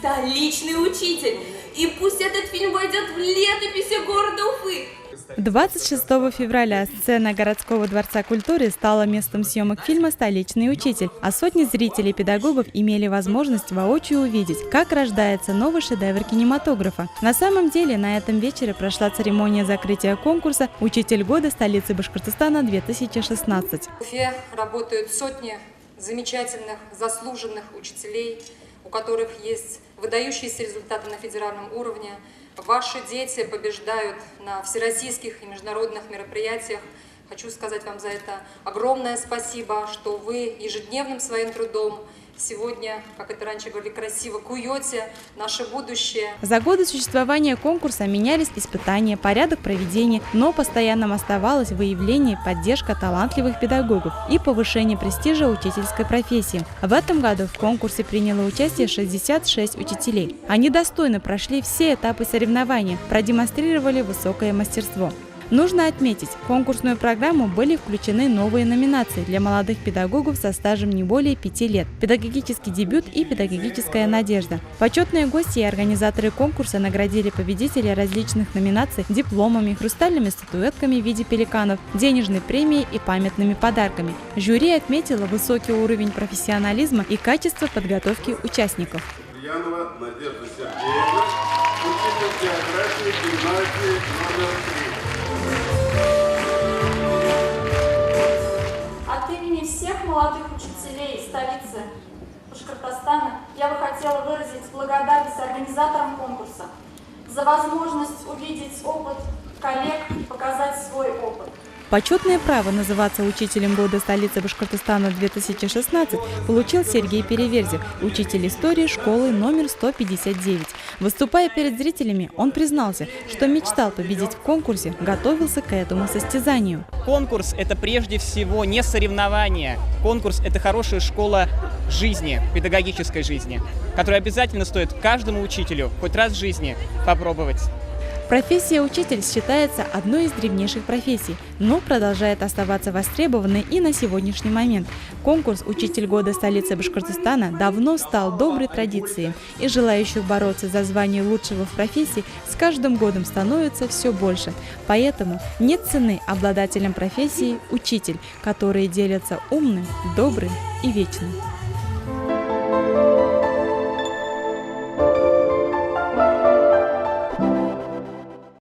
столичный учитель. И пусть этот фильм войдет в летописи города Уфы. 26 февраля сцена городского дворца культуры стала местом съемок фильма «Столичный учитель», а сотни зрителей и педагогов имели возможность воочию увидеть, как рождается новый шедевр кинематографа. На самом деле, на этом вечере прошла церемония закрытия конкурса «Учитель года столицы Башкортостана-2016». В Уфе работают сотни замечательных, заслуженных учителей, у которых есть выдающиеся результаты на федеральном уровне. Ваши дети побеждают на всероссийских и международных мероприятиях. Хочу сказать вам за это огромное спасибо, что вы ежедневным своим трудом сегодня, как это раньше говорили, красиво куете наше будущее. За годы существования конкурса менялись испытания, порядок проведения, но постоянным оставалось выявление и поддержка талантливых педагогов и повышение престижа учительской профессии. В этом году в конкурсе приняло участие 66 учителей. Они достойно прошли все этапы соревнования, продемонстрировали высокое мастерство. Нужно отметить, в конкурсную программу были включены новые номинации для молодых педагогов со стажем не более 5 лет, педагогический дебют и педагогическая надежда. Почетные гости и организаторы конкурса наградили победителей различных номинаций дипломами, хрустальными статуэтками в виде пеликанов, денежной премией и памятными подарками. Жюри отметило высокий уровень профессионализма и качество подготовки участников. Ульянова Надежда Сергеевна, учитель географии гимназии номер 3. От имени всех молодых учителей столицы Башкортостана я бы хотела выразить благодарность организаторам конкурса за возможность увидеть опыт коллег и показать свой опыт. Почетное право называться учителем года столицы Башкортостана-2016 получил Сергей Переверзев, учитель истории школы номер 159. Выступая перед зрителями, он признался, что мечтал победить в конкурсе, готовился к этому состязанию. Конкурс – это прежде всего не соревнование. Конкурс – это хорошая школа жизни, педагогической жизни, которую обязательно стоит каждому учителю хоть раз в жизни попробовать. Профессия учитель считается одной из древнейших профессий, но продолжает оставаться востребованной и на сегодняшний момент. Конкурс «Учитель года столицы Башкортостана» давно стал доброй традицией, и желающих бороться за звание лучшего в профессии с каждым годом становится все больше. Поэтому нет цены обладателям профессии «учитель», которые делятся умным, добрым и вечным.